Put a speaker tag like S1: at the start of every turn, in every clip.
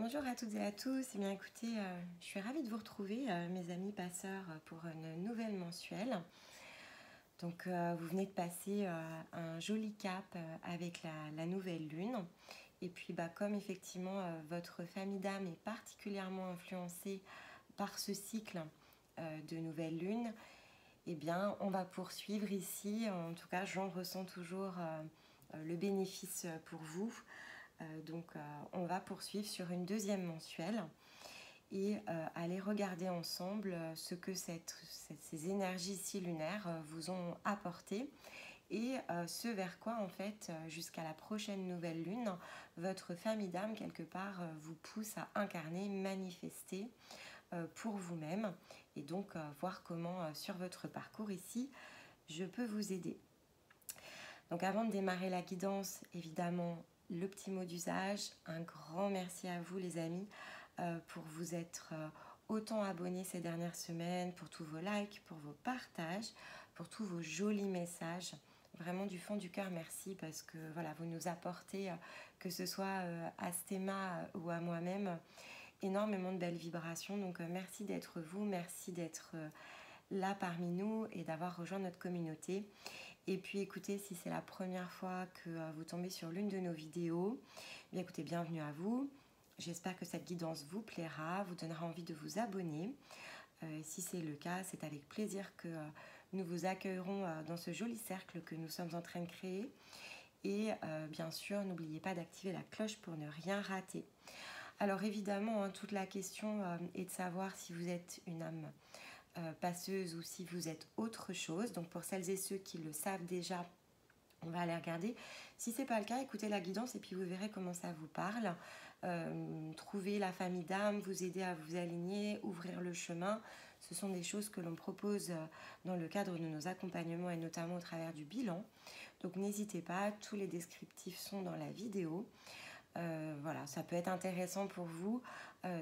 S1: Bonjour à toutes et à tous. Eh bien, écoutez, je suis ravie de vous retrouver, mes amis passeurs, pour une nouvelle mensuelle. Donc, vous venez de passer un joli cap avec la nouvelle lune. Et puis, comme effectivement, votre famille d'âme est particulièrement influencée par ce cycle de nouvelle lune, eh bien, on va poursuivre ici. En tout cas, j'en ressens toujours le bénéfice pour vous. On va poursuivre sur une deuxième mensuelle et aller regarder ensemble ce que ces énergies ici lunaires vous ont apporté et ce vers quoi en fait jusqu'à la prochaine nouvelle lune votre famille d'âme quelque part vous pousse à incarner, manifester pour vous-même et donc voir comment sur votre parcours ici je peux vous aider. Donc avant de démarrer la guidance, évidemment, le petit mot d'usage, un grand merci à vous les amis pour vous être autant abonnés ces dernières semaines, pour tous vos likes, pour vos partages, pour tous vos jolis messages. Vraiment du fond du cœur, merci parce que voilà, vous nous apportez, que ce soit à Stéma ou à moi-même, énormément de belles vibrations. Donc merci d'être vous, merci d'être là parmi nous et d'avoir rejoint notre communauté. Et puis écoutez, si c'est la première fois que vous tombez sur l'une de nos vidéos, bien écoutez, bienvenue à vous. J'espère que cette guidance vous plaira, vous donnera envie de vous abonner. Si c'est le cas, c'est avec plaisir que nous vous accueillerons dans ce joli cercle que nous sommes en train de créer. Et bien sûr, n'oubliez pas d'activer la cloche pour ne rien rater. Alors évidemment, toute la question est de savoir si vous êtes une âme passeuse ou si vous êtes autre chose. Donc pour celles et ceux qui le savent déjà, on va aller regarder. Si ce n'est pas le cas, écoutez la guidance et puis vous verrez comment ça vous parle. Trouver la famille d'âme, vous aider à vous aligner, ouvrir le chemin. Ce sont des choses que l'on propose dans le cadre de nos accompagnements et notamment au travers du bilan. Donc n'hésitez pas, tous les descriptifs sont dans la vidéo. Voilà, ça peut être intéressant pour vous,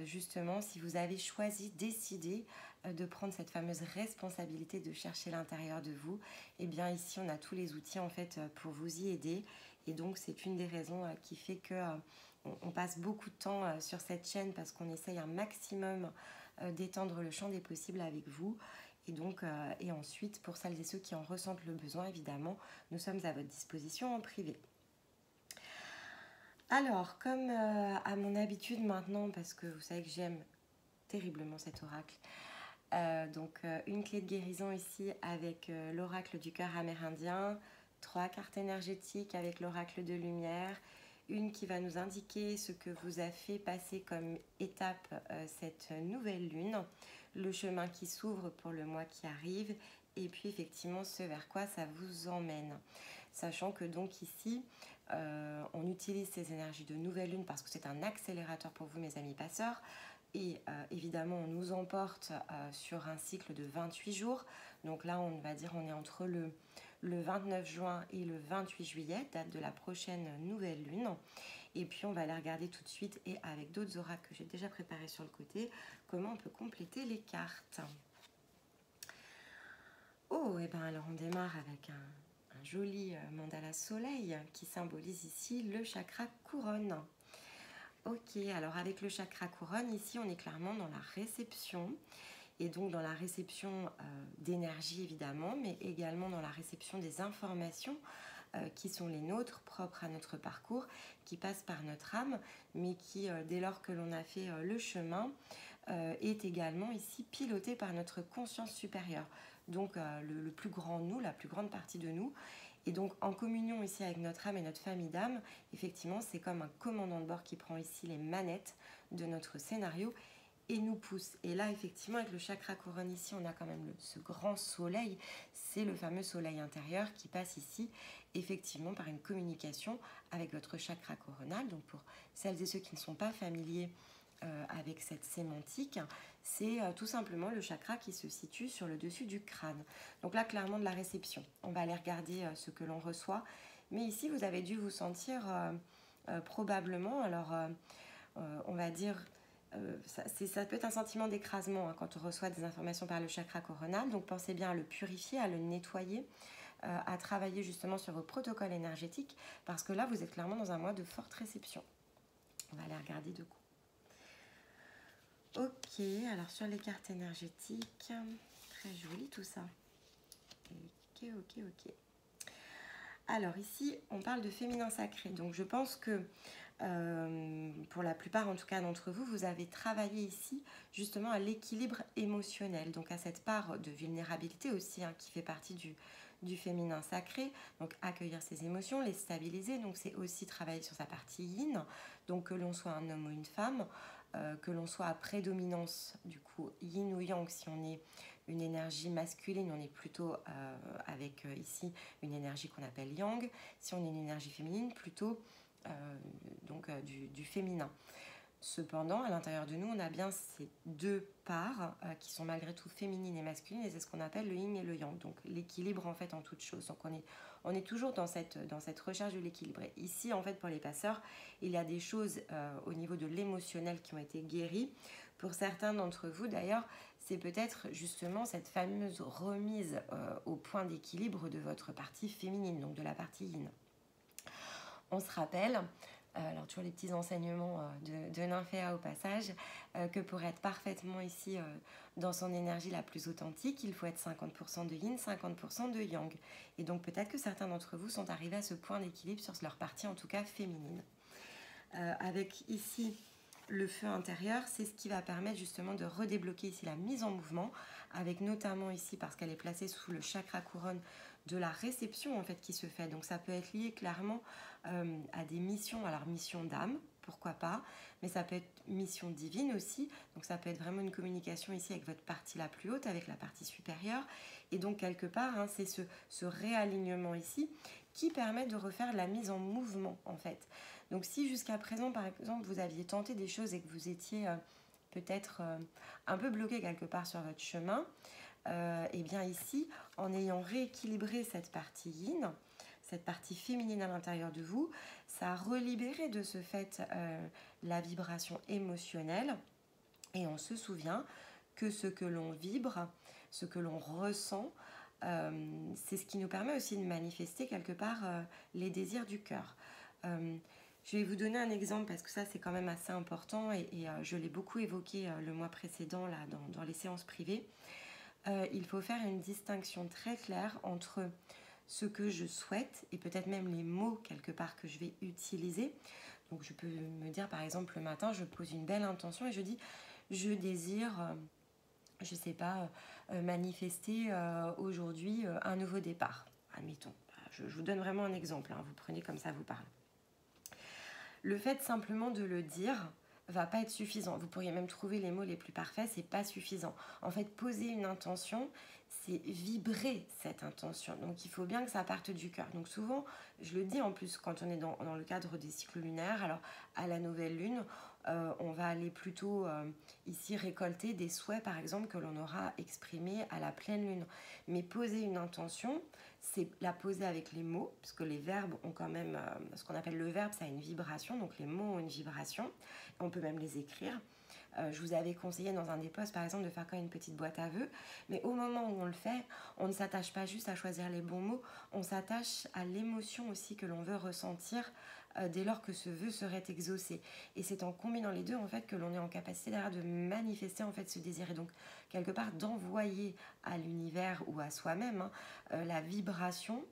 S1: justement, si vous avez choisi, décidé de prendre cette fameuse responsabilité de chercher l'intérieur de vous. Et bien ici, on a tous les outils en fait pour vous y aider. Et donc, c'est une des raisons qui fait que on passe beaucoup de temps sur cette chaîne parce qu'on essaye un maximum d'étendre le champ des possibles avec vous. Et donc, et ensuite, pour celles et ceux qui en ressentent le besoin, évidemment, nous sommes à votre disposition en privé. Alors, comme à mon habitude maintenant, parce que vous savez que j'aime terriblement cet oracle, une clé de guérison ici avec l'oracle du cœur amérindien, 3 cartes énergétiques avec l'oracle de lumière, une qui va nous indiquer ce que vous a fait passer comme étape cette nouvelle lune, le chemin qui s'ouvre pour le mois qui arrive, et puis effectivement ce vers quoi ça vous emmène. Sachant que donc ici, on utilise ces énergies de nouvelle lune parce que c'est un accélérateur pour vous mes amis passeurs. Et évidemment, on nous emporte sur un cycle de 28 jours. Donc là, on va dire on est entre le 29 juin et le 28 juillet, date de la prochaine nouvelle lune. Et puis, on va aller regarder tout de suite, et avec d'autres oracles que j'ai déjà préparés sur le côté, comment on peut compléter les cartes. Oh, et bien alors on démarre avec un joli mandala soleil qui symbolise ici le chakra couronne. Ok, alors avec le chakra couronne, ici on est clairement dans la réception, et donc dans la réception d'énergie évidemment, mais également dans la réception des informations qui sont les nôtres, propres à notre parcours, qui passent par notre âme, mais qui, dès lors que l'on a fait le chemin, est également ici piloté par notre conscience supérieure. Donc le plus grand nous, la plus grande partie de nous. Et donc en communion ici avec notre âme et notre famille d'âme, effectivement c'est comme un commandant de bord qui prend ici les manettes de notre scénario et nous pousse. Et là effectivement avec le chakra couronne ici on a quand même ce grand soleil, c'est le fameux soleil intérieur qui passe ici effectivement par une communication avec votre chakra coronal. Donc pour celles et ceux qui ne sont pas familiers avec cette sémantique, c'est tout simplement le chakra qui se situe sur le dessus du crâne. Donc là, clairement de la réception. On va aller regarder ce que l'on reçoit. Mais ici, vous avez dû vous sentir probablement, alors on va dire, ça peut être un sentiment d'écrasement quand on reçoit des informations par le chakra coronal. Donc pensez bien à le purifier, à le nettoyer, à travailler justement sur vos protocoles énergétiques, parce que là, vous êtes clairement dans un mois de forte réception. On va aller regarder de coup. Ok, alors sur les cartes énergétiques, très joli tout ça. Ok, ok, ok. Alors ici, on parle de féminin sacré. Donc je pense que pour la plupart en tout cas d'entre vous, vous avez travaillé ici justement à l'équilibre émotionnel, donc à cette part de vulnérabilité aussi hein, qui fait partie du féminin sacré, donc accueillir ses émotions, les stabiliser, donc c'est aussi travailler sur sa partie yin, donc que l'on soit un homme ou une femme, que l'on soit à prédominance du coup yin ou yang, si on est une énergie masculine, on est plutôt avec ici une énergie qu'on appelle yang, si on est une énergie féminine, plutôt du féminin. Cependant, à l'intérieur de nous, on a bien ces deux parts qui sont malgré tout féminines et masculines, et c'est ce qu'on appelle le yin et le yang, donc l'équilibre en fait en toute chose. Donc on est toujours dans cette recherche de l'équilibre. Et ici, en fait, pour les passeurs, il y a des choses au niveau de l'émotionnel qui ont été guéries. Pour certains d'entre vous, d'ailleurs, c'est peut-être justement cette fameuse remise au point d'équilibre de votre partie féminine, donc de la partie yin. On se rappelle, alors toujours les petits enseignements de Nymphéa au passage, que pour être parfaitement ici dans son énergie la plus authentique, il faut être 50% de yin, 50% de yang. Et donc peut-être que certains d'entre vous sont arrivés à ce point d'équilibre sur leur partie en tout cas féminine. Avec ici le feu intérieur, c'est ce qui va permettre justement de redébloquer ici la mise en mouvement, avec notamment ici, parce qu'elle est placée sous le chakra couronne, de la réception en fait qui se fait. Donc ça peut être lié clairement à des missions, alors mission d'âme, pourquoi pas, mais ça peut être mission divine aussi, donc ça peut être vraiment une communication ici avec votre partie la plus haute, avec la partie supérieure, et donc quelque part, hein, c'est ce réalignement ici qui permet de refaire la mise en mouvement en fait. Donc si jusqu'à présent, par exemple, vous aviez tenté des choses et que vous étiez peut-être un peu bloqué quelque part sur votre chemin, et bien ici, en ayant rééquilibré cette partie yin, cette partie féminine à l'intérieur de vous, ça a relibéré de ce fait la vibration émotionnelle. Et on se souvient que ce que l'on vibre, ce que l'on ressent, c'est ce qui nous permet aussi de manifester quelque part les désirs du cœur. Je vais vous donner un exemple parce que ça c'est quand même assez important et je l'ai beaucoup évoqué le mois précédent là, dans les séances privées. Il faut faire une distinction très claire entre ce que je souhaite et peut-être même les mots quelque part que je vais utiliser. Donc je peux me dire par exemple le matin, je pose une belle intention et je dis je désire, je sais pas, manifester aujourd'hui un nouveau départ. Admettons, je vous donne vraiment un exemple, hein, vous prenez comme ça vous parle. Le fait simplement de le dire va pas être suffisant. Vous pourriez même trouver les mots les plus parfaits, c'est pas suffisant. En fait, poser une intention, c'est vibrer cette intention. Donc il faut bien que ça parte du cœur. Donc souvent, je le dis en plus quand on est dans le cadre des cycles lunaires, alors à la nouvelle lune, on va aller plutôt ici récolter des souhaits par exemple que l'on aura exprimés à la pleine lune. Mais poser une intention, c'est la poser avec les mots, parce que les verbes ont quand même, ce qu'on appelle le verbe, ça a une vibration, donc les mots ont une vibration, on peut même les écrire. Je vous avais conseillé dans un des posts par exemple de faire quand même une petite boîte à vœux, mais au moment où on le fait, on ne s'attache pas juste à choisir les bons mots, on s'attache à l'émotion aussi que l'on veut ressentir dès lors que ce vœu serait exaucé. Et c'est en combinant les deux en fait que l'on est en capacité derrière de manifester en fait ce désir et donc quelque part d'envoyer à l'univers ou à soi-même la vibration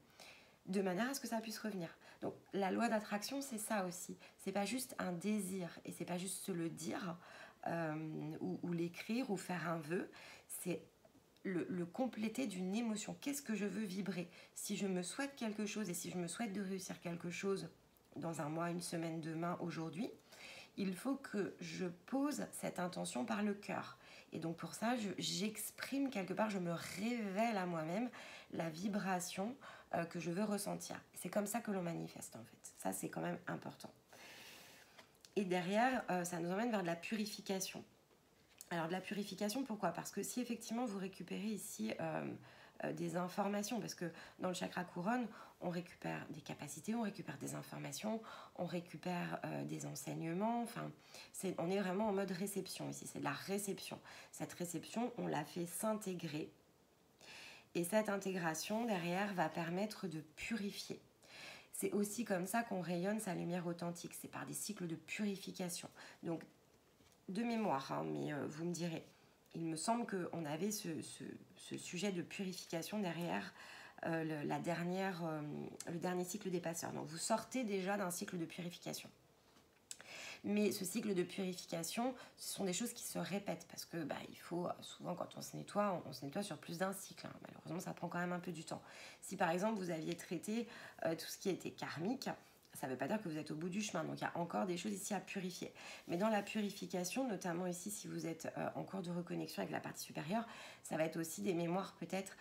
S1: de manière à ce que ça puisse revenir. Donc la loi d'attraction c'est ça aussi, c'est pas juste un désir et c'est pas juste se le dire ou l'écrire ou faire un vœu, c'est le compléter d'une émotion. Qu'est-ce que je veux vibrer? Si je me souhaite quelque chose et si je me souhaite de réussir quelque chose dans un mois, une semaine, demain, aujourd'hui, il faut que je pose cette intention par le cœur. Et donc pour ça, j'exprime quelque part, je me révèle à moi-même la vibration que je veux ressentir. C'est comme ça que l'on manifeste en fait. Ça, c'est quand même important. Et derrière, ça nous emmène vers de la purification. Alors de la purification, pourquoi? Parce que si effectivement vous récupérez ici des informations, parce que dans le chakra couronne, on récupère des capacités, on récupère des informations, on récupère des enseignements, enfin, on est vraiment en mode réception ici, c'est de la réception. Cette réception, on la fait s'intégrer et cette intégration derrière va permettre de purifier. C'est aussi comme ça qu'on rayonne sa lumière authentique, c'est par des cycles de purification. Donc de mémoire, hein, mais vous me direz. Il me semble qu'on avait ce sujet de purification derrière le dernier cycle des passeurs. Donc vous sortez déjà d'un cycle de purification. Mais ce cycle de purification, ce sont des choses qui se répètent parce que il faut souvent quand on se nettoie sur plus d'un cycle. Hein. Malheureusement, ça prend quand même un peu du temps. Si par exemple vous aviez traité tout ce qui était karmique, ça ne veut pas dire que vous êtes au bout du chemin. Donc il y a encore des choses ici à purifier. Mais dans la purification, notamment ici si vous êtes en cours de reconnexion avec la partie supérieure, ça va être aussi des mémoires peut-être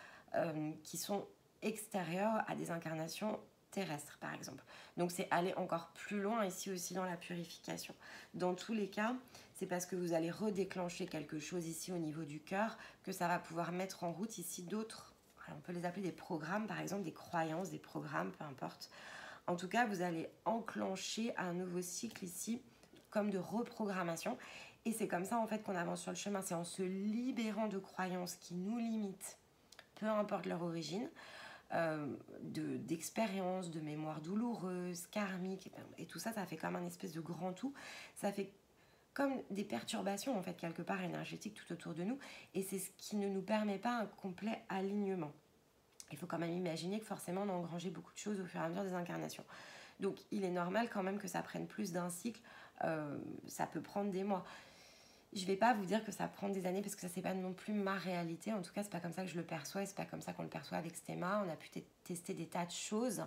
S1: qui sont extérieures à des incarnations terrestre par exemple. Donc c'est aller encore plus loin ici aussi dans la purification. Dans tous les cas, c'est parce que vous allez redéclencher quelque chose ici au niveau du cœur que ça va pouvoir mettre en route ici d'autres, on peut les appeler des programmes par exemple, des croyances, des programmes, peu importe. En tout cas, vous allez enclencher un nouveau cycle ici comme de reprogrammation et c'est comme ça en fait qu'on avance sur le chemin. C'est en se libérant de croyances qui nous limitent, peu importe leur origine, d'expériences, de mémoires douloureuses, karmiques, et tout ça, ça fait comme un espèce de grand tout. Ça fait comme des perturbations, en fait, quelque part énergétiques tout autour de nous, et c'est ce qui ne nous permet pas un complet alignement. Il faut quand même imaginer que forcément, on a engrangé beaucoup de choses au fur et à mesure des incarnations. Donc, il est normal quand même que ça prenne plus d'un cycle. Ça peut prendre des mois. Je ne vais pas vous dire que ça prend des années parce que ça c'est pas non plus ma réalité. En tout cas, c'est pas comme ça que je le perçois et c'est pas comme ça qu'on le perçoit avec Stéma. On a pu tester des tas de choses,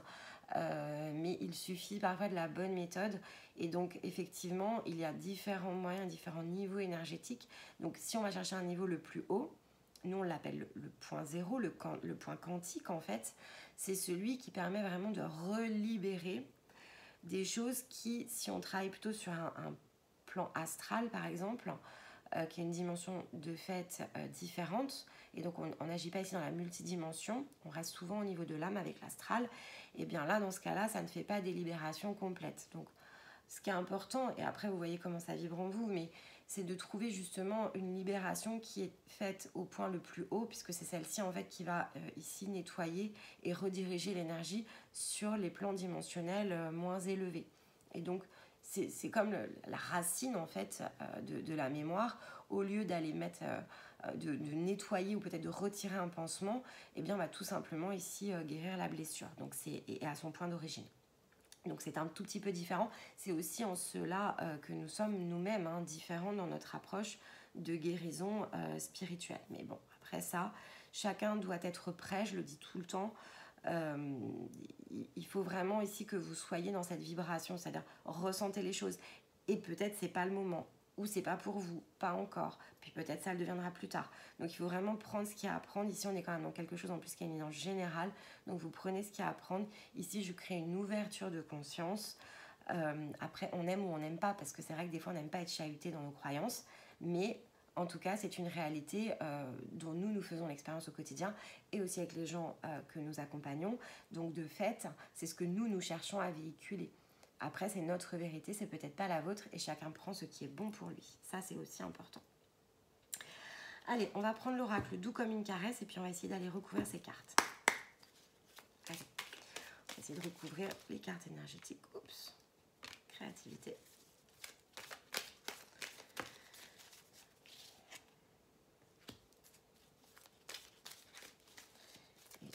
S1: mais il suffit parfois de la bonne méthode. Et donc, effectivement, il y a différents moyens, différents niveaux énergétiques. Donc, si on va chercher un niveau le plus haut, nous on l'appelle le point zéro, le point quantique en fait. C'est celui qui permet vraiment de relibérer des choses qui, si on travaille plutôt sur un plan astral par exemple, qui est une dimension de fait différente, et donc on n'agit pas ici dans la multidimension, on reste souvent au niveau de l'âme avec l'astral, et bien là dans ce cas là ça ne fait pas des libérations complètes. Donc ce qui est important, et après vous voyez comment ça vibre en vous, mais c'est de trouver justement une libération qui est faite au point le plus haut, puisque c'est celle-ci en fait qui va ici nettoyer et rediriger l'énergie sur les plans dimensionnels moins élevés. Et donc c'est comme la racine en fait de la mémoire. Au lieu d'aller mettre, de nettoyer ou peut-être de retirer un pansement, eh bien on va tout simplement ici guérir la blessure. Donc c'est à son point d'origine. Donc c'est un tout petit peu différent. C'est aussi en cela que nous sommes nous-mêmes différents dans notre approche de guérison spirituelle. Mais bon, après ça, chacun doit être prêt, je le dis tout le temps. Il faut vraiment ici que vous soyez dans cette vibration, c'est-à-dire ressentez les choses. Et peut-être c'est pas le moment, ou c'est pas pour vous, pas encore. Puis peut-être ça le deviendra plus tard. Donc il faut vraiment prendre ce qu'il y a à prendre. Ici on est quand même dans quelque chose en plus qui est une énergie générale. Donc vous prenez ce qu'il y a à prendre. Ici je crée une ouverture de conscience. Après on aime ou on n'aime pas, parce que c'est vrai que des fois on n'aime pas être chahuté dans nos croyances. Mais en tout cas, c'est une réalité dont nous faisons l'expérience au quotidien et aussi avec les gens que nous accompagnons. Donc, de fait, c'est ce que nous cherchons à véhiculer. Après, c'est notre vérité, c'est peut-être pas la vôtre et chacun prend ce qui est bon pour lui. Ça, c'est aussi important. Allez, on va prendre l'oracle doux comme une caresse et puis on va essayer d'aller recouvrir ces cartes. Allez, on va essayer de recouvrir les cartes énergétiques. Oups, créativité.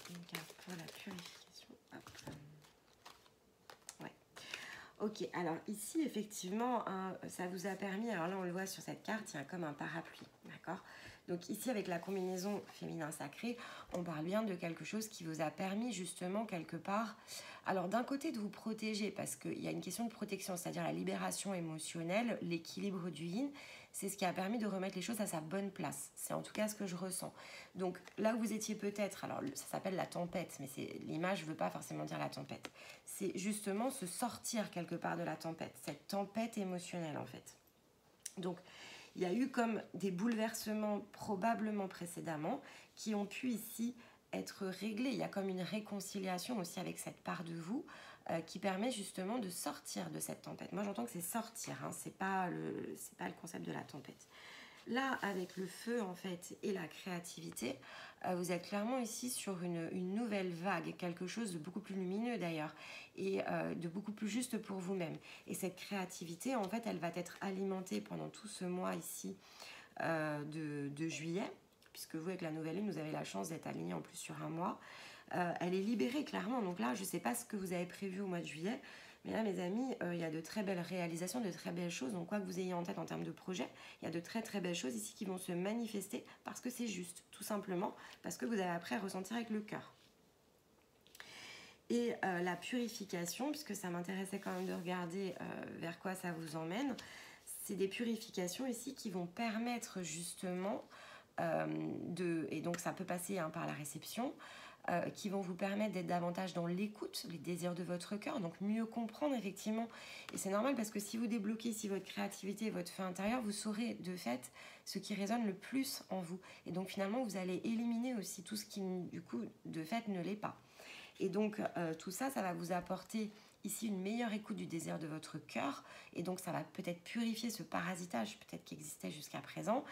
S1: Une carte pour la purification. Hop. Ouais. Ok, alors ici, effectivement, ça vous a permis, alors là on le voit sur cette carte, il y a comme un parapluie, d'accord? Donc ici, avec la combinaison féminin sacré, on parle bien de quelque chose qui vous a permis justement quelque part, alors d'un côté de vous protéger, parce qu'il y a une question de protection, c'est-à-dire la libération émotionnelle, l'équilibre du yin, c'est ce qui a permis de remettre les choses à sa bonne place. C'est en tout cas ce que je ressens. Donc là où vous étiez peut-être, alors ça s'appelle la tempête, mais l'image ne veut pas forcément dire la tempête. C'est justement se sortir quelque part de la tempête, cette tempête émotionnelle en fait. Donc il y a eu comme des bouleversements probablement précédemment qui ont pu ici être réglés. Il y a comme une réconciliation aussi avec cette part de vous qui permet justement de sortir de cette tempête. Moi j'entends que c'est sortir, c'est pas le concept de la tempête. là, avec le feu en fait et la créativité, vous êtes clairement ici sur une nouvelle vague, quelque chose de beaucoup plus lumineux d'ailleurs, et de beaucoup plus juste pour vous-même. Et cette créativité, en fait, elle va être alimentée pendant tout ce mois ici de juillet, puisque vous, avec la nouvelle lune, vous avez la chance d'être aligné en plus sur un mois. Elle est libérée clairement, donc là, je ne sais pas ce que vous avez prévu au mois de juillet, mais là, mes amis, il y a de très belles réalisations, de très belles choses. Donc, quoi que vous ayez en tête en termes de projet, il y a de très très belles choses ici qui vont se manifester parce que c'est juste, tout simplement, parce que vous avez appris à ressentir avec le cœur. Et la purification, puisque ça m'intéressait quand même de regarder vers quoi ça vous emmène, c'est des purifications ici qui vont permettre justement et donc ça peut passer par la réception, qui vont vous permettre d'être davantage dans l'écoute, les désirs de votre cœur, donc mieux comprendre effectivement. Et c'est normal parce que si vous débloquez ici votre créativité et votre feu intérieur, vous saurez de fait ce qui résonne le plus en vous. Et donc finalement, vous allez éliminer aussi tout ce qui, du coup, de fait, ne l'est pas. Et donc tout ça, ça va vous apporter ici une meilleure écoute du désir de votre cœur. Et donc ça va peut-être purifier ce parasitage peut-être qui existait jusqu'à présent.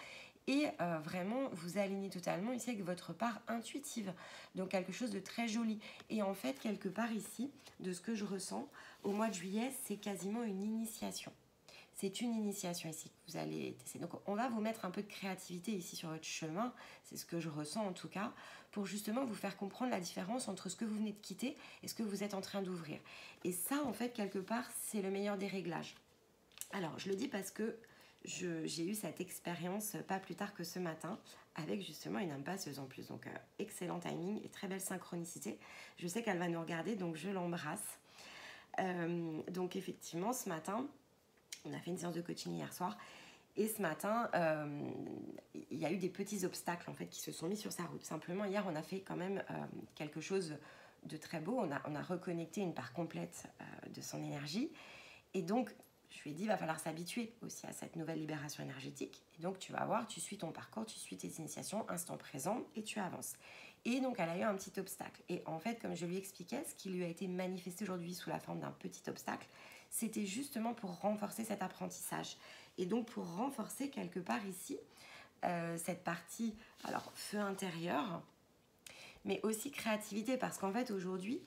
S1: Et vraiment vous aligner totalement ici avec votre part intuitive, donc quelque chose de très joli. Et en fait, quelque part ici, de ce que je ressens, au mois de juillet, c'est quasiment une initiation. C'est une initiation ici que vous allez tester. Donc on va vous mettre un peu de créativité ici sur votre chemin, c'est ce que je ressens en tout cas, pour justement vous faire comprendre la différence entre ce que vous venez de quitter et ce que vous êtes en train d'ouvrir. Et ça, en fait, quelque part, c'est le meilleur des réglages. Alors, je le dis parce que j'ai eu cette expérience pas plus tard que ce matin avec justement une âme passeuse en plus. Donc, excellent timing et très belle synchronicité. Je sais qu'elle va nous regarder, donc je l'embrasse. Donc, effectivement, ce matin, on a fait une séance de coaching hier soir. Et ce matin, il y a eu des petits obstacles en fait qui se sont mis sur sa route. Simplement, hier, on a fait quand même quelque chose de très beau. On a reconnecté une part complète de son énergie. Et donc, je lui ai dit, il va falloir s'habituer aussi à cette nouvelle libération énergétique. Et donc, tu vas voir, tu suis ton parcours, tu suis tes initiations, instant présent, et tu avances. Et donc, elle a eu un petit obstacle. Et en fait, comme je lui expliquais, ce qui lui a été manifesté aujourd'hui sous la forme d'un petit obstacle, c'était justement pour renforcer cet apprentissage. Et donc, pour renforcer quelque part ici, cette partie, alors, feu intérieur, mais aussi créativité, parce qu'en fait aujourd'hui,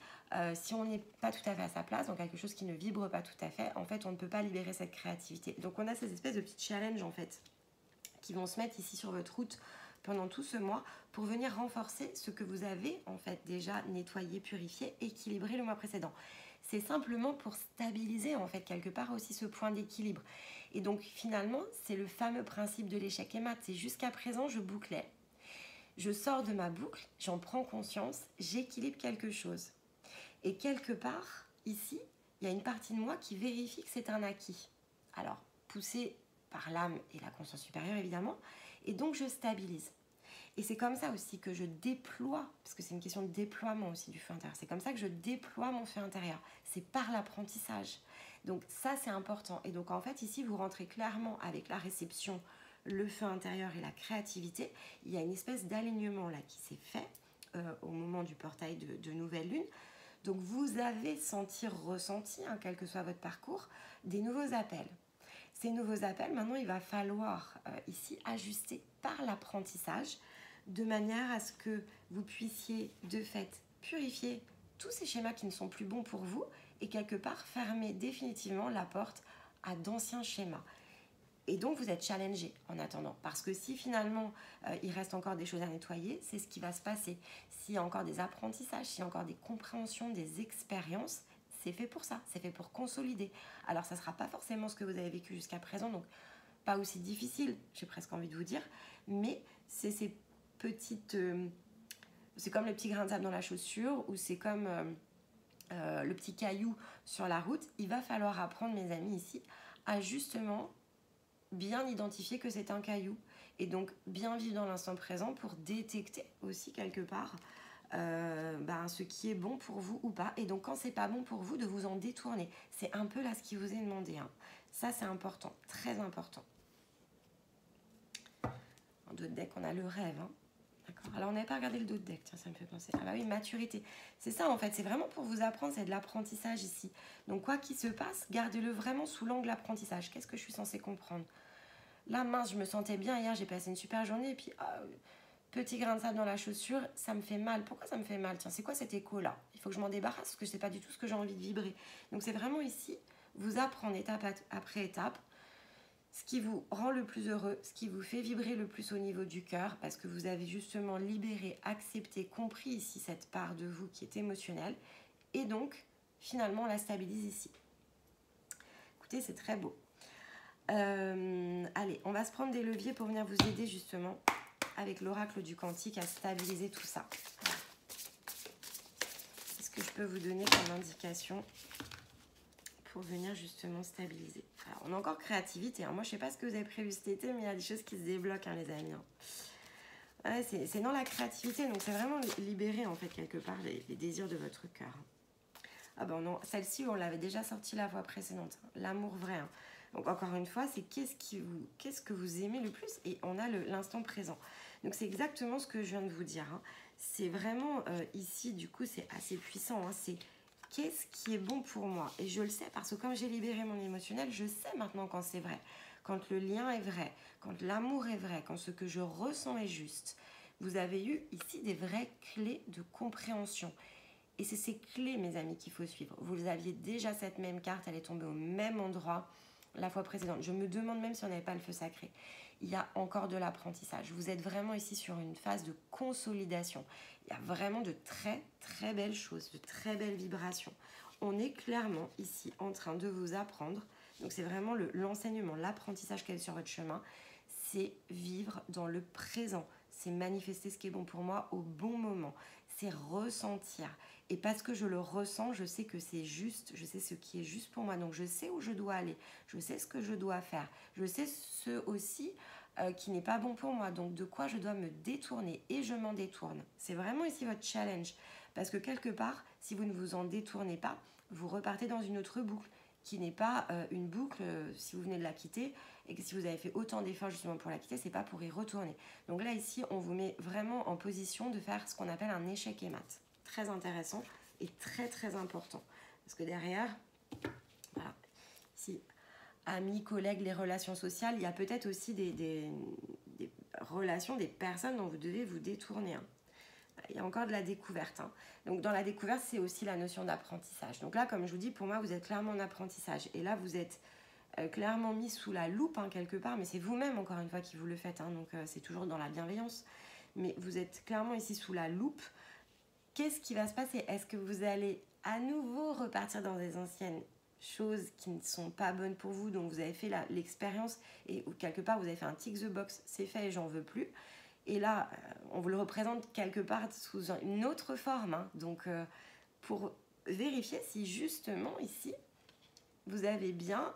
S1: si on n'est pas tout à fait à sa place, dans quelque chose qui ne vibre pas tout à fait, en fait on ne peut pas libérer cette créativité. Donc on a ces espèces de petits challenges en fait, qui vont se mettre ici sur votre route pendant tout ce mois, pour venir renforcer ce que vous avez en fait déjà nettoyé, purifié, équilibré le mois précédent. C'est simplement pour stabiliser en fait quelque part aussi ce point d'équilibre. Et donc finalement, c'est le fameux principe de l'échec et mat. C'est jusqu'à présent, je bouclais. Je sors de ma boucle, j'en prends conscience, j'équilibre quelque chose. Et quelque part, ici, il y a une partie de moi qui vérifie que c'est un acquis. Alors, poussé par l'âme et la conscience supérieure, évidemment, et donc je stabilise. Et c'est comme ça aussi que je déploie, parce que c'est une question de déploiement aussi du feu intérieur, c'est comme ça que je déploie mon feu intérieur. C'est par l'apprentissage. Donc ça, c'est important. Et donc en fait, ici, vous rentrez clairement avec la réception, le feu intérieur et la créativité. Il y a une espèce d'alignement là qui s'est fait au moment du portail de nouvelle lune. Donc vous avez ressenti, quel que soit votre parcours, des nouveaux appels. Ces nouveaux appels, maintenant, il va falloir ici ajuster par l'apprentissage de manière à ce que vous puissiez de fait purifier tous ces schémas qui ne sont plus bons pour vous et quelque part fermer définitivement la porte à d'anciens schémas. Et donc vous êtes challengé en attendant, parce que si finalement il reste encore des choses à nettoyer, c'est ce qui va se passer. S'il y a encore des apprentissages, s'il y a encore des compréhensions, des expériences, c'est fait pour ça, c'est fait pour consolider. Alors ça ne sera pas forcément ce que vous avez vécu jusqu'à présent, donc pas aussi difficile, j'ai presque envie de vous dire, mais c'est ces petites... c'est comme le petit grain de sable dans la chaussure, ou c'est comme le petit caillou sur la route. Il va falloir apprendre, mes amis, ici, à justement bien identifier que c'est un caillou et donc bien vivre dans l'instant présent pour détecter aussi quelque part ce qui est bon pour vous ou pas, et donc quand c'est pas bon pour vous, de vous en détourner. C'est un peu là ce qui vous est demandé, ça c'est important, très important. En dos de deck, on a le rêve, d'accord. Alors on n'avait pas regardé le dos de deck, tiens, ça me fait penser. Ah bah oui, maturité, c'est ça en fait, c'est vraiment pour vous apprendre, c'est de l'apprentissage ici. Donc quoi qu'il se passe, gardez-le vraiment sous l'angle apprentissage. Qu'est-ce que je suis censée comprendre? Là, mince, je me sentais bien hier, j'ai passé une super journée, et puis petit grain de sable dans la chaussure, ça me fait mal. Pourquoi ça me fait mal? Tiens, c'est quoi cet écho-là? Il faut que je m'en débarrasse parce que c'est pas du tout ce que j'ai envie de vibrer. Donc c'est vraiment ici, vous apprendre étape après étape ce qui vous rend le plus heureux, ce qui vous fait vibrer le plus au niveau du cœur, parce que vous avez justement libéré, accepté, compris ici cette part de vous qui est émotionnelle, et donc finalement on la stabilise ici. Écoutez, c'est très beau. Allez, on va se prendre des leviers pour venir vous aider justement avec l'oracle du quantique à stabiliser tout ça. Voilà. Qu'est-ce que je peux vous donner comme indication pour venir justement stabiliser? Alors, on a encore créativité. Hein. Moi, je sais pas ce que vous avez prévu cet été, mais il y a des choses qui se débloquent, hein, les amis. Hein. Ouais, c'est dans la créativité, donc c'est vraiment libérer en fait quelque part les désirs de votre cœur. Ah ben non, celle-ci, on l'avait déjà sortie la fois précédente. Hein. L'amour vrai. Hein. Donc encore une fois, c'est qu'est-ce que vous aimez le plus, et on a l'instant présent. Donc c'est exactement ce que je viens de vous dire. Hein. C'est vraiment ici, du coup, c'est assez puissant. Hein. C'est qu'est-ce qui est bon pour moi? Et je le sais parce que comme j'ai libéré mon émotionnel, je sais maintenant quand c'est vrai, quand le lien est vrai, quand l'amour est vrai, quand ce que je ressens est juste. Vous avez eu ici des vraies clés de compréhension. Et c'est ces clés, mes amis, qu'il faut suivre. Vous aviez déjà cette même carte, elle est tombée au même endroit la fois précédente. Je me demande même si on n'avait pas le feu sacré. Il y a encore de l'apprentissage. Vous êtes vraiment ici sur une phase de consolidation. Il y a vraiment de très, très belles choses, de très belles vibrations. On est clairement ici en train de vous apprendre. Donc c'est vraiment l'enseignement, l'apprentissage qui est sur votre chemin. C'est vivre dans le présent. C'est manifester ce qui est bon pour moi au bon moment. C'est ressentir. Et parce que je le ressens, je sais que c'est juste, je sais ce qui est juste pour moi. Donc je sais où je dois aller, je sais ce que je dois faire. Je sais ce aussi qui n'est pas bon pour moi. Donc de quoi je dois me détourner, et je m'en détourne. C'est vraiment ici votre challenge. Parce que quelque part, si vous ne vous en détournez pas, vous repartez dans une autre boucle qui n'est pas une boucle si vous venez de la quitter, et que si vous avez fait autant d'efforts justement pour la quitter, c'est pas pour y retourner. Donc là ici, on vous met vraiment en position de faire ce qu'on appelle un échec et mat. Très intéressant et très très important. Parce que derrière, voilà, ici, amis, collègues, les relations sociales, il y a peut-être aussi des relations, des personnes dont vous devez vous détourner. Hein. Il y a encore de la découverte. Hein. Donc dans la découverte, c'est aussi la notion d'apprentissage. Donc là, comme je vous dis, pour moi, vous êtes clairement en apprentissage. Et là, vous êtes clairement mis sous la loupe hein, quelque part, mais c'est vous-même encore une fois qui vous le faites. Hein, donc c'est toujours dans la bienveillance. Mais vous êtes clairement ici sous la loupe. Qu'est-ce qui va se passer? Est-ce que vous allez à nouveau repartir dans des anciennes choses qui ne sont pas bonnes pour vous, dont vous avez fait l'expérience, et ou quelque part vous avez fait un tick the box, c'est fait et j'en veux plus. Et là, on vous le représente quelque part sous une autre forme. Hein. Donc, pour vérifier si justement ici, vous avez bien,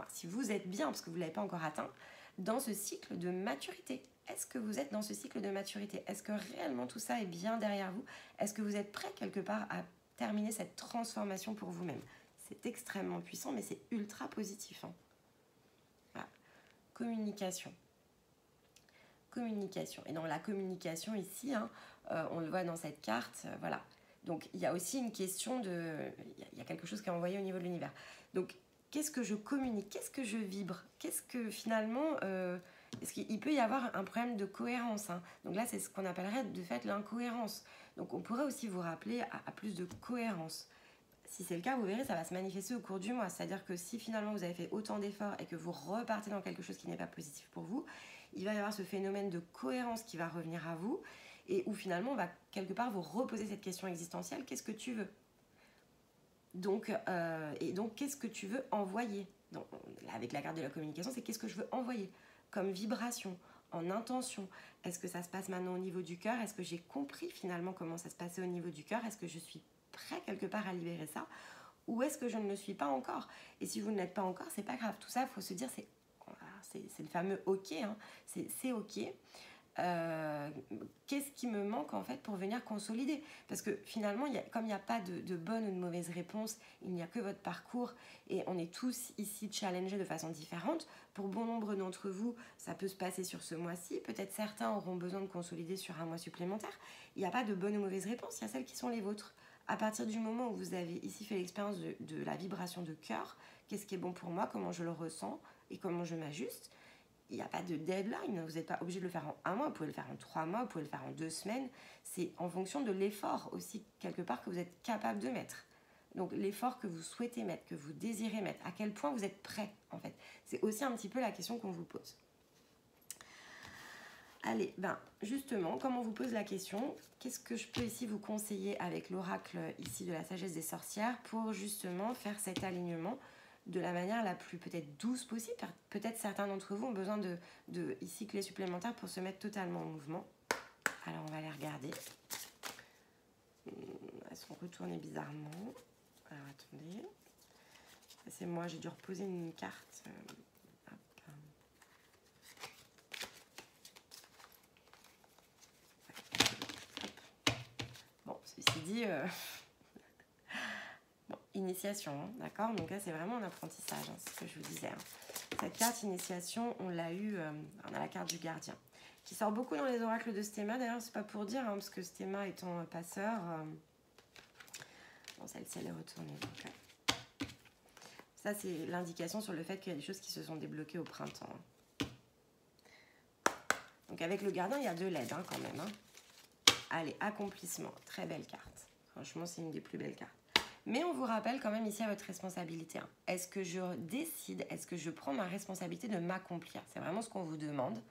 S1: si vous êtes bien, parce que vous ne l'avez pas encore atteint, dans ce cycle de maturité. Est-ce que vous êtes dans ce cycle de maturité? Est-ce que réellement tout ça est bien derrière vous? Est-ce que vous êtes prêt quelque part à terminer cette transformation pour vous-même? C'est extrêmement puissant, mais c'est ultra positif. Hein. Voilà. Communication. Communication. Et dans la communication ici, hein, on le voit dans cette carte, voilà. Donc il y a aussi une question de... Il y a quelque chose qui est envoyé au niveau de l'univers. Donc qu'est-ce que je communique? Qu'est-ce que je vibre? Qu'est-ce que finalement... Est-ce qu'il peut y avoir un problème de cohérence? Hein. Donc là, c'est ce qu'on appellerait de fait l'incohérence. Donc on pourrait aussi vous rappeler à plus de cohérence. Si c'est le cas, vous verrez, ça va se manifester au cours du mois. C'est-à-dire que si finalement vous avez fait autant d'efforts et que vous repartez dans quelque chose qui n'est pas positif pour vous, il va y avoir ce phénomène de cohérence qui va revenir à vous et où finalement on va quelque part vous reposer cette question existentielle, qu'est-ce que tu veux? Donc, qu'est-ce que tu veux envoyer? Donc, là, avec la carte de la communication, c'est qu'est-ce que je veux envoyer comme vibration, en intention. Est-ce que ça se passe maintenant au niveau du cœur? Est-ce que j'ai compris finalement comment ça se passait au niveau du cœur? Est-ce que je suis prêt quelque part à libérer ça? Ou est-ce que je ne le suis pas encore? Et si vous ne l'êtes pas encore, c'est pas grave. Tout ça, il faut se dire, c'est le fameux OK, hein. C'est OK. Qu'est-ce qui me manque en fait pour venir consolider? Parce que finalement, comme il n'y a pas de bonne ou de mauvaise réponse, il n'y a que votre parcours et on est tous ici challengés de façon différente. Pour bon nombre d'entre vous, ça peut se passer sur ce mois-ci. Peut-être certains auront besoin de consolider sur un mois supplémentaire. Il n'y a pas de bonne ou mauvaise réponse, il y a celles qui sont les vôtres. À partir du moment où vous avez ici fait l'expérience de la vibration de cœur, qu'est-ce qui est bon pour moi, comment je le ressens et comment je m'ajuste, il n'y a pas de deadline. Vous n'êtes pas obligé de le faire en 1 mois. Vous pouvez le faire en 3 mois, vous pouvez le faire en 2 semaines. C'est en fonction de l'effort aussi, quelque part, que vous êtes capable de mettre. Donc l'effort que vous souhaitez mettre, que vous désirez mettre, à quel point vous êtes prêt, en fait. C'est aussi un petit peu la question qu'on vous pose. Allez, justement, comme on vous pose la question, qu'est-ce que je peux ici vous conseiller avec l'oracle ici de la sagesse des sorcières pour justement faire cet alignement de la manière la plus peut-être douce possible. Peut-être certains d'entre vous ont besoin de ici clés supplémentaires pour se mettre totalement en mouvement. Alors on va les regarder. Elles sont retournées bizarrement. Alors attendez. C'est moi, j'ai dû reposer une carte. Bon, ceci dit, bon, initiation, hein, d'accord. Donc là, c'est vraiment un apprentissage, hein, c'est ce que je vous disais. Hein. Cette carte initiation, on l'a eu, on a la carte du gardien, qui sort beaucoup dans les oracles de Stéma. D'ailleurs, c'est pas pour dire, hein, parce que Stéma étant passeur, bon, celle-ci, elle est retournée. Donc, ça, c'est l'indication sur le fait qu'il y a des choses qui se sont débloquées au printemps. Hein. Donc avec le gardien, il y a de l'aide, hein, quand même. Hein. Allez, accomplissement, très belle carte. Franchement, c'est une des plus belles cartes. Mais on vous rappelle quand même ici à votre responsabilité. Hein. Est-ce que je décide, est-ce que je prends ma responsabilité de m'accomplir? C'est vraiment ce qu'on vous demande.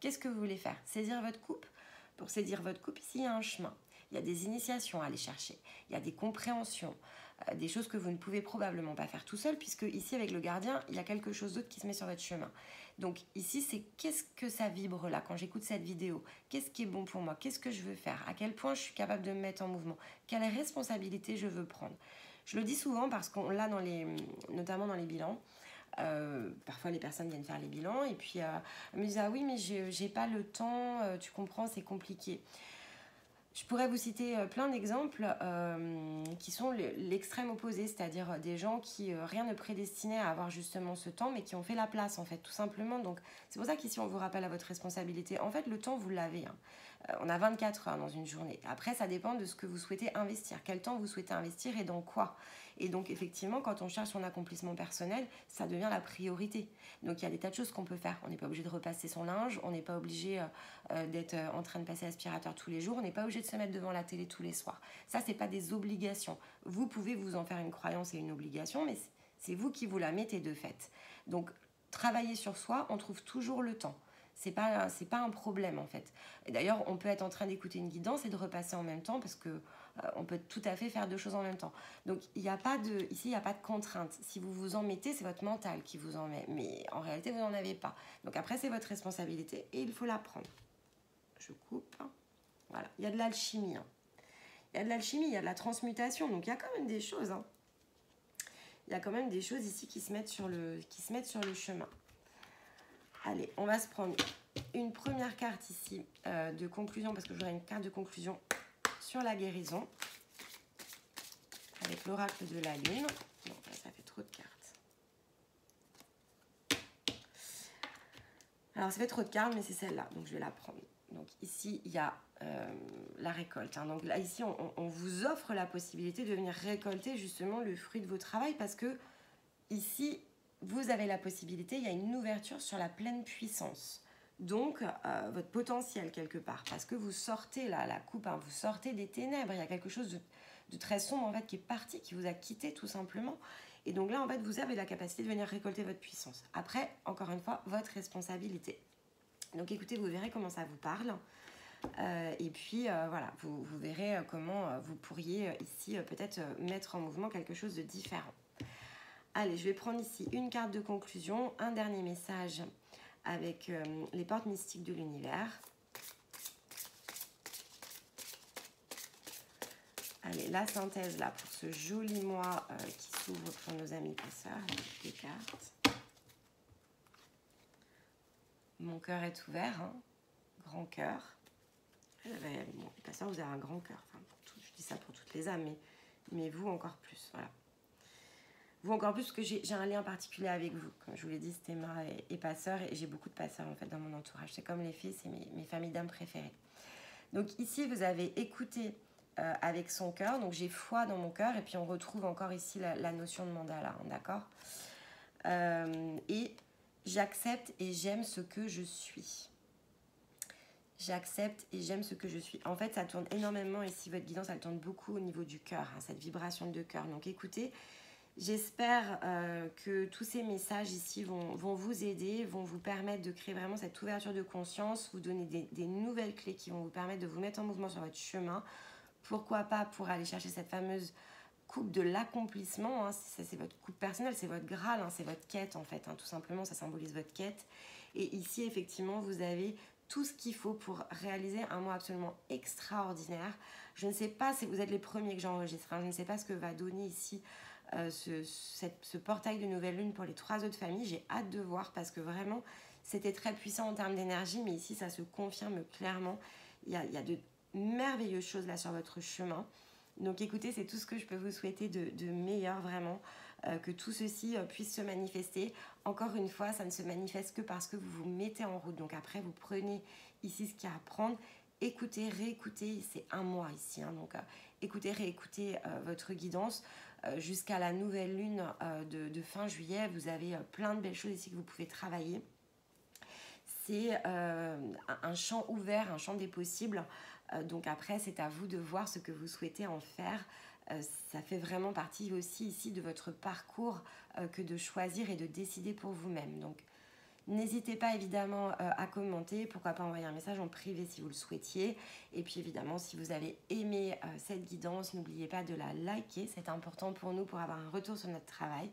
S1: Qu'est-ce que vous voulez faire? Saisir votre coupe? Pour saisir votre coupe, ici, il y a un chemin. Il y a des initiations à aller chercher. Il y a des compréhensions, des choses que vous ne pouvez probablement pas faire tout seul, puisque ici, avec le gardien, il y a quelque chose d'autre qui se met sur votre chemin. Donc ici, c'est qu'est-ce que ça vibre là quand j'écoute cette vidéo? Qu'est-ce qui est bon pour moi? Qu'est-ce que je veux faire? À quel point je suis capable de me mettre en mouvement? Quelle responsabilité je veux prendre? Je le dis souvent parce qu'on l'a notamment dans les bilans. Parfois les personnes viennent faire les bilans et puis elles me disent ah oui mais j'ai pas le temps, tu comprends, c'est compliqué. Je pourrais vous citer plein d'exemples qui sont l'extrême opposé, c'est-à-dire des gens qui rien ne prédestinait à avoir justement ce temps, mais qui ont fait la place en fait, tout simplement. Donc c'est pour ça qu'ici on vous rappelle à votre responsabilité. En fait, le temps vous l'avez. Hein. On a 24 heures dans une journée. Après, ça dépend de ce que vous souhaitez investir. Quel temps vous souhaitez investir et dans quoi? Et donc effectivement, quand on cherche son accomplissement personnel, ça devient la priorité. Donc il y a des tas de choses qu'on peut faire. On n'est pas obligé de repasser son linge, on n'est pas obligé d'être en train de passer l'aspirateur tous les jours, on n'est pas obligé de se mettre devant la télé tous les soirs. Ça, c'est pas des obligations. Vous pouvez vous en faire une croyance et une obligation, mais c'est vous qui vous la mettez de fait. Donc travailler sur soi, on trouve toujours le temps. C'est pas un problème en fait. Et d'ailleurs, on peut être en train d'écouter une guidance et de repasser en même temps parce que on peut tout à fait faire 2 choses en même temps. Donc ici, il n'y a pas de contrainte. Si vous vous en mettez, c'est votre mental qui vous en met. Mais en réalité, vous n'en avez pas. Donc après, c'est votre responsabilité et il faut la prendre. Je coupe. Voilà. Il y a de l'alchimie. Hein. Il y a de l'alchimie, il y a de la transmutation. Donc il y a quand même des choses. Hein. Il y a quand même des choses ici qui se mettent sur le chemin. Allez, on va se prendre une première carte ici de conclusion, parce que j'aurai une carte de conclusion sur la guérison, avec l'oracle de la lune. Bon, là, ça fait trop de cartes. Alors, ça fait trop de cartes, mais c'est celle-là, donc je vais la prendre. Donc ici, il y a la récolte. Hein. Donc là, ici, on vous offre la possibilité de venir récolter justement le fruit de vos travaux, parce que ici, vous avez la possibilité, il y a une ouverture sur la pleine puissance. Donc, votre potentiel quelque part, parce que vous sortez là, la coupe, hein, vous sortez des ténèbres, il y a quelque chose de très sombre en fait qui est parti, qui vous a quitté tout simplement. Et donc là, en fait, vous avez la capacité de venir récolter votre puissance. Après, encore une fois, votre responsabilité. Donc écoutez, vous verrez comment ça vous parle. Et puis voilà, vous verrez comment vous pourriez ici peut-être mettre en mouvement quelque chose de différent. Allez, je vais prendre ici une carte de conclusion, un dernier message avec les portes mystiques de l'univers. Allez, la synthèse là pour ce joli mois qui s'ouvre pour nos amis passeurs, avec des cartes. Mon cœur est ouvert, hein. Grand cœur. Bon, les passeurs, vous avez un grand cœur. Enfin, je dis ça pour toutes les âmes, mais vous encore plus, voilà. Vous encore plus parce que j'ai un lien particulier avec vous. Comme je vous l'ai dit, Stéma et passeur, et j'ai beaucoup de passeurs en fait dans mon entourage. C'est comme les filles, c'est mes familles d'âmes préférées. Donc ici, vous avez écouté avec son cœur. Donc j'ai foi dans mon cœur, et puis on retrouve encore ici la notion de mandala, hein, d'accord. Et J'accepte et j'aime ce que je suis. J'accepte et j'aime ce que je suis. En fait, ça tourne énormément ici, votre guidance, elle tourne beaucoup au niveau du cœur, hein, cette vibration de cœur. Donc écoutez, j'espère que tous ces messages ici vont vous aider, vont vous permettre de créer vraiment cette ouverture de conscience, vous donner des nouvelles clés qui vont vous permettre de vous mettre en mouvement sur votre chemin. Pourquoi pas pour aller chercher cette fameuse coupe de l'accomplissement, hein. Ça c'est votre coupe personnelle, c'est votre Graal, hein, c'est votre quête en fait, hein, tout simplement, ça symbolise votre quête. Et ici, effectivement, vous avez tout ce qu'il faut pour réaliser un mois absolument extraordinaire. Je ne sais pas si vous êtes les premiers que j'enregistre, hein, je ne sais pas ce que va donner ici ce portail de nouvelle lune pour les 3 autres familles. J'ai hâte de voir parce que vraiment, c'était très puissant en termes d'énergie, mais ici, ça se confirme clairement. Il y a de merveilleuses choses là sur votre chemin. Donc écoutez, c'est tout ce que je peux vous souhaiter de meilleur vraiment, que tout ceci puisse se manifester. Encore une fois, ça ne se manifeste que parce que vous vous mettez en route. Donc après, vous prenez ici ce qu'il y a à prendre, écoutez, réécoutez, c'est un mois ici, hein, donc écoutez, réécoutez votre guidance jusqu'à la nouvelle lune de fin juillet. Vous avez plein de belles choses ici que vous pouvez travailler. C'est un champ ouvert, un champ des possibles. Donc après, c'est à vous de voir ce que vous souhaitez en faire. Ça fait vraiment partie aussi ici de votre parcours que de choisir et de décider pour vous-même. Donc n'hésitez pas évidemment à commenter, pourquoi pas envoyer un message en privé si vous le souhaitiez. Et puis évidemment, si vous avez aimé cette guidance, n'oubliez pas de la liker, c'est important pour nous pour avoir un retour sur notre travail.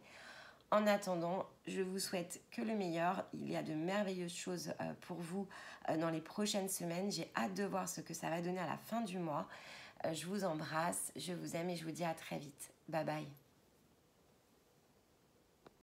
S1: En attendant, je vous souhaite que le meilleur. Il y a de merveilleuses choses pour vous dans les prochaines semaines. J'ai hâte de voir ce que ça va donner à la fin du mois. Je vous embrasse, je vous aime et je vous dis à très vite. Bye bye.